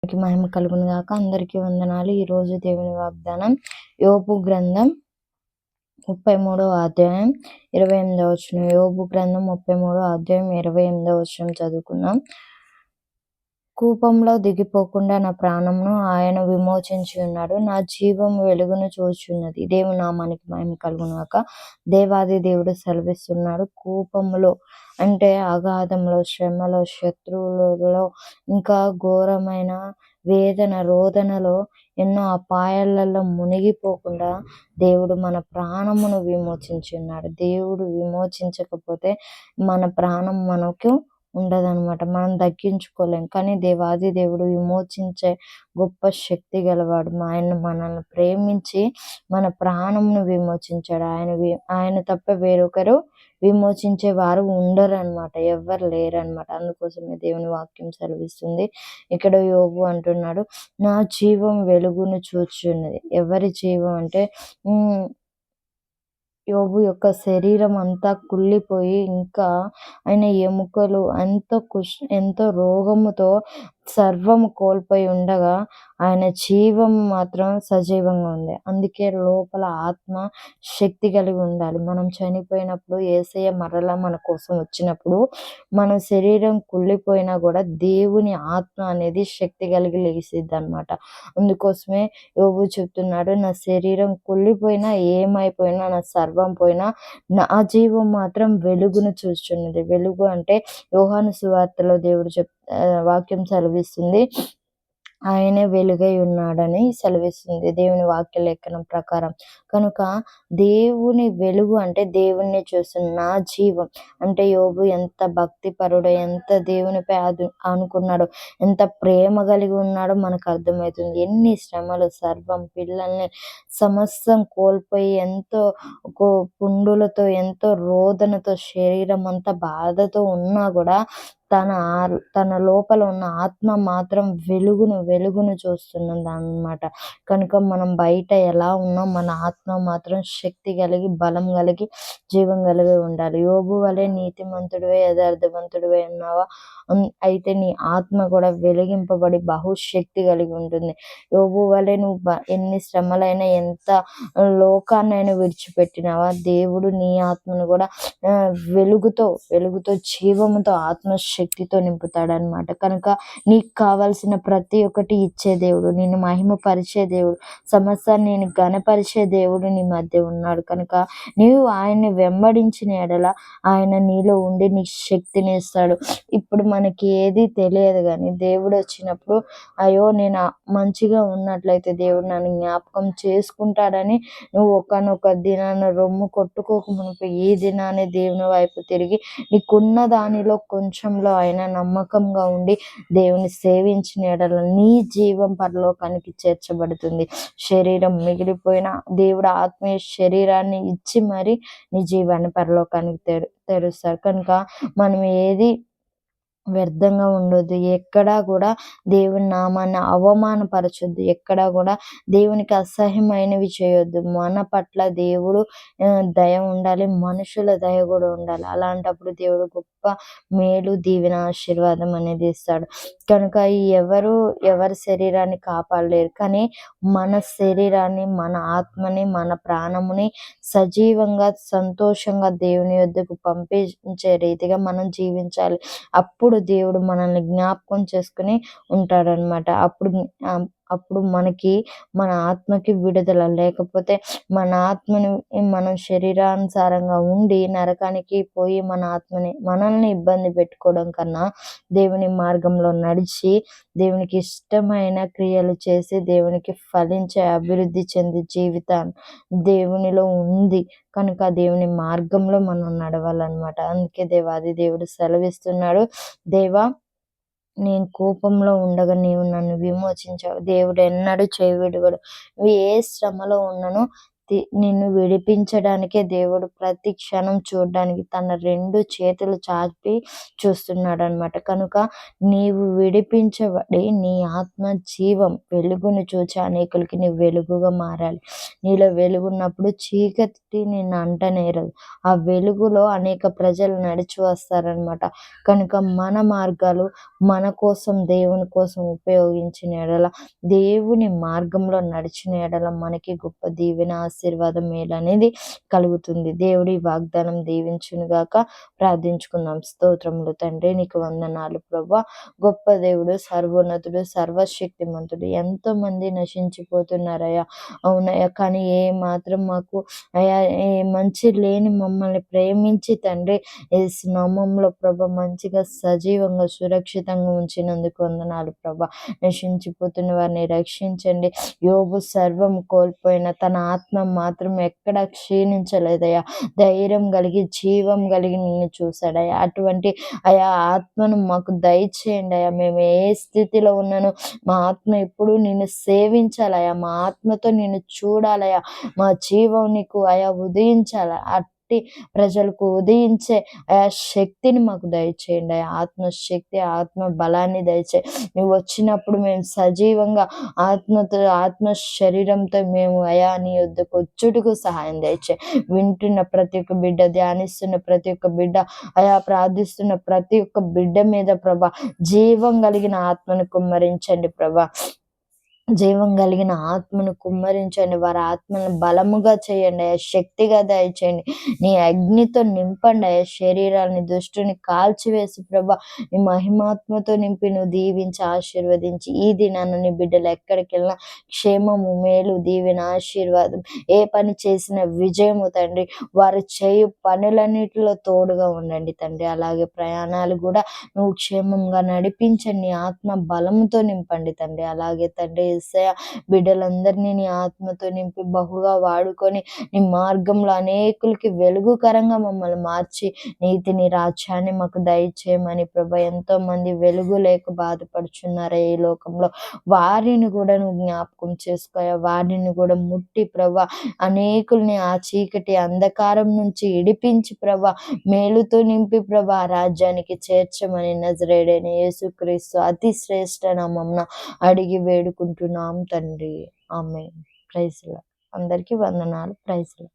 మహిమ కలుగును గాక. అందరికీ వందనాలు. ఈరోజు దేవుని వాగ్దానం యోబు గ్రంథం 33వ అధ్యాయం 28వ వచనం. యోబు గ్రంథం 33వ అధ్యాయం 28వ వచనం చదువుకుందాం. కూపంలో దిగిపోకుండా నా ప్రాణమును ఆయన విమోచించి ఉన్నాడు. నా జీవం వెలుగును చూచున్నది. దేవుని నామానికి మహిమ కలుగును గాక. దేవాది దేవుడు సెలవిస్తున్నాడు. కూపంలో అంటే అగాధంలో, శ్రమలో, శత్రువులలో, ఇంకా ఘోరమైన వేదన రోదనలో, ఎన్నో అపాయాలలో మునిగిపోకుండా దేవుడు మన ప్రాణమును విమోచించి ఉన్నాడు. దేవుడు విమోచించకపోతే మన ప్రాణం మనకు ఉండదనమాట. మనం దక్కించుకోలేం. కానీ దేవాది దేవుడు విమోచించే గొప్ప శక్తి గలవాడు. ఆయన మనల్ని ప్రేమించి మన ప్రాణంను విమోచించాడు. ఆయన తప్ప వేరొకరు విమోచించే వారు ఉండరు అనమాట. ఎవ్వరు లేరనమాట. అందుకోసమే దేవుని వాక్యం సెలవిస్తుంది. ఇక్కడ యోబు అంటున్నాడు, నా జీవం వెలుగును చూచున్నది. ఎవరి జీవం అంటే యోబు యొక్క శరీరం అంతా కుళ్ళిపోయి, ఇంకా ఆయన ఎముకలు ఎంతో రోగముతో సర్వము కోల్పోయి ఉండగా ఆయన జీవం మాత్రం సజీవంగా ఉంది. అందుకే లోపల ఆత్మ శక్తి కలిగి ఉండాలి. మనం చనిపోయినప్పుడు యేసయ్య మరలా మన కోసం వచ్చినప్పుడు మన శరీరం కుళ్ళిపోయినా కూడా దేవుని ఆత్మ అనేది శక్తి కలిగి లేసిద్ది అనమాట. అందుకోసమే యోబు చెప్తున్నాడు, నా శరీరం కుళ్ళిపోయినా ఏమైపోయినా నా సర్వం పోయినా నా జీవం మాత్రం వెలుగును చూస్తున్నది. వెలుగు అంటే యోహాను సువార్తలో దేవుడు వాక్యం సెలవిస్తుంది, ఆయనే వెలుగై ఉన్నాడని సెలవిస్తుంది దేవుని వాక్య లేఖనం ప్రకారం. కనుక దేవుని వెలుగు అంటే దేవుణ్ణి చూస్తున్న నా జీవం అంటే యోబు ఎంత భక్తిపరుడో, ఎంత దేవునిపై అనుకున్నాడో, ఎంత ప్రేమ కలిగి ఉన్నాడో మనకు అర్థమవుతుంది. ఎన్ని శ్రమలు, సర్వం, పిల్లల్ని సమస్తం కోల్పోయి ఎంతో పుండులతో, ఎంతో రోదనతో, శరీరం అంతా బాధతో ఉన్నా కూడా తన లోపల ఉన్న ఆత్మ మాత్రం వెలుగును చూస్తున్నది అన్నమాట. కనుక మనం బయట ఎలా ఉన్నాం, మన ఆత్మ మాత్రం శక్తి కలిగి, బలం కలిగి, జీవం కలిగి ఉండాలి. యోబు వలె నీతిమంతుడివే, యథార్థవంతుడివే ఉన్నావా? అయితే నీ ఆత్మ కూడా వెలిగింపబడి బహుశక్తి కలిగి ఉంటుంది. యోబు వలె నువ్వు ఎన్ని శ్రమలైనా, ఎంత లోకాన్నైనా విడిచిపెట్టినావా, దేవుడు నీ ఆత్మను కూడా వెలుగుతో జీవముతో, ఆత్మశక్తితో నింపుతాడనమాట. కనుక నీకు కావాల్సిన ప్రతి ఒక్కటి ఇచ్చే దేవుడు, నేను మహిమపరిచే దేవుడు, సమస్తాన్ని నేను ఘనపరిచే దేవుడు నీ మధ్య ఉన్నాడు. కనుక నీవు ఆయన్ని వెంబడించిన ఎడల ఆయన నీలో ఉండి నీకు శక్తిని ఇస్తాడు. ఇప్పుడు మనకి ఏది తెలియదు, కానీ దేవుడు వచ్చినప్పుడు అయ్యో నేను మంచిగా ఉన్నట్లయితే దేవుడు నన్ను జ్ఞాపకం చేసుకుంటాడని నువ్వు ఒకనొక దినాన రొమ్ము కొట్టుకోక మునుపు ఈ దినాన్ని దేవుని వైపు తిరిగి నీకున్న దానిలో కొంచెంలో అయినా నమ్మకంగా ఉండి దేవుని సేవించిన ఎడల నీ జీవం పరలోకానికి చేర్చబడుతుంది. శరీరం మిగిలిపోయినా దేవుడు ఆత్మీయ శరీరాన్ని ఇచ్చి మరి నీ జీవాన్ని పరలోకానికి తెరుస్తారు. కనుక మనం ఏది వ్యర్థంగా ఉండొద్దు. ఎక్కడా కూడా దేవుని నామాన్ని అవమానపరచొద్దు. ఎక్కడా కూడా దేవునికి అసహ్యమైనవి చేయొద్దు. మన పట్ల దేవుడు దయ ఉండాలి, మనుషుల దయ కూడా ఉండాలి. అలాంటప్పుడు దేవుడు గొప్ప మేలు, దీవెన, ఆశీర్వాదం అనేది ఇస్తాడు. కనుక ఎవరి శరీరాన్ని కాపాడలేరు, కానీ మన శరీరాన్ని, మన ఆత్మని, మన ప్రాణముని సజీవంగా, సంతోషంగా దేవుని యొద్దకు పంపించే రీతిగా మనం జీవించాలి. అప్పుడు దేవుడు మనల్ని జ్ఞాపకం చేసుకుని ఉంటాడనమాట. అప్పుడు మన ఆత్మకి విడుదల. లేకపోతే మన ఆత్మని మనం శరీరానుసారంగా ఉండి నరకానికి పోయి మనల్ని ఇబ్బంది పెట్టుకోవడం కన్నా దేవుని మార్గంలో నడిచి దేవునికి ఇష్టమైన క్రియలు చేసి దేవునికి ఫలించే, అభివృద్ధి చెందే జీవితాన్ని దేవునిలో ఉంది. కనుక దేవుని మార్గంలో మనం నడవాలన్నమాట. అందుకే దేవాది దేవుడు సెలవిస్తున్నాడు, దేవా నేను కోపంలో ఉండగా నీవు నన్ను విమోచించావు. దేవుడు ఎన్నడూ చేయవిడువడు. నువ్వు ఏ శ్రమలో ఉన్నను నిన్ను విడిపించడానికే దేవుడు ప్రతి క్షణం చూడ్డానికి తన 2 చేతులు చాపి చూస్తున్నాడనమాట. కనుక నీవు విడిపించబడి నీ ఆత్మ జీవం వెలుగును చూచి అనేకులకి నీవు వెలుగుగా మారాలి. నీలో వెలుగున్నప్పుడు చీకటి నిన్ను అంటనేరదు. ఆ వెలుగులో అనేక ప్రజలు నడిచి వస్తారనమాట. కనుక మన మార్గాలు మన కోసం దేవుని కోసం ఉపయోగించిన యెడల, దేవుని మార్గంలో నడిచిన యెడల మనకి గొప్ప దీవెన, ఆశీర్వాదం, మేలనేది కలుగుతుంది. దేవుడు ఈ వాగ్దానం దీవించునుగాక. ప్రార్థించుకుందాం. స్తోత్రములు తండ్రి, నీకు వందనాలు ప్రభా. గొప్ప దేవుడు, సర్వోన్నతుడు, సర్వశక్తిమంతుడు. ఎంతోమంది నశించిపోతున్నారయ్యా. అవునయ్యా, కానీ ఏ మాత్రం మాకు అయ్యా ఏ మంచి లేని మమ్మల్ని ప్రేమించి తండ్రి యేసు నామములో ప్రభా మంచిగా సజీవంగా సురక్షితంగా ఉంచినందుకు వందనాలు ప్రభా. నశించిపోతున్న వారిని రక్షించండి. యోబు సర్వం కోల్పోయిన తన ఆత్మ మాత్రం ఎక్కడ క్షీణించలేదయ్యా. ధైర్యం కలిగి జీవం కలిగి నిన్ను చూశాడయ్యా. అటువంటి అయా ఆత్మను మాకు దయచేయండి అయ్యా. మేము ఏ స్థితిలో ఉన్నానో మా ఆత్మ ఎప్పుడు నిన్ను సేవించాలయ్యా. మా ఆత్మతో నిన్ను చూడాలయ్యా. మా జీవం నీకు అయా ఉదయించాల. అట్టి ప్రజలకు ఉదయించే అయా శక్తిని మాకు దయచేయండి అయా. ఆత్మశక్తి, ఆత్మ బలాన్ని దయచేయి. నువ్వు వచ్చినప్పుడు మేము సజీవంగా ఆత్మ శరీరంతో మేము అయా నీ యొద్దకు వచ్చుటకు సహాయం దయచేయి. వింటున్న ప్రతి ఒక్క బిడ్డ, ధ్యానిస్తున్న ప్రతి ఒక్క బిడ్డ, అయా ప్రార్థిస్తున్న ప్రతి ఒక్క బిడ్డ మీద ప్రభా జీవం కలిగిన ఆత్మను కుమ్మరించండి ప్రభా. జీవం కలిగిన ఆత్మను కుమ్మరించండి. వారి ఆత్మను బలముగా చేయండి అయ్యా. శక్తిగా దయచేయండి. నీ అగ్నితో నింపండి అయ్యా. శరీరాన్ని దుష్టుని కాల్చివేసి ప్రభా నీ మహిమాత్మతో నింపి నువ్వు దీవించి ఆశీర్వదించి ఈ దినాన్ని నీ బిడ్డలు ఎక్కడికి వెళ్ళినా క్షేమము, మేలు, దీవెన, ఆశీర్వాదం, ఏ పని చేసిన విజయము తండ్రి. వారు చేయు పనులన్నిటిలో తోడుగా ఉండండి తండ్రి. అలాగే ప్రయాణాలు కూడా నువ్వు క్షేమంగా నడిపించండి. నీ ఆత్మ బలంతో నింపండి తండ్రి. అలాగే తండ్రి యేసయ్య బిడ్డలందరినీ నీ ఆత్మతో నింపి బహుగా వాడుకొని నీ మార్గంలో అనేకులకి వెలుగుకరంగా మమ్మల్ని మార్చి నీతిని, రాజ్యాన్ని మాకు దయచేయమని ప్రభా. ఎంతో మంది వెలుగు లేక బాధపడుచున్నారు ఈ లోకంలో. వారిని కూడా నువ్వు జ్ఞాపకం చేసుకోయా. వారిని కూడా ముట్టి ప్రభా అనేకుల్ని ఆ చీకటి అంధకారం నుంచి ఇడిపించి ప్రభా మేలుతో నింపి ప్రభా రాజ్యానికి చేర్చమని నజరేయుడైన యేసుక్రీస్తు అతి శ్రేష్ఠ నామమున అడిగి వేడుకుంటున్నాం తండ్రి. ఆమేన్. Praise Lord. అందరికీ వందనాలు. Praise lord.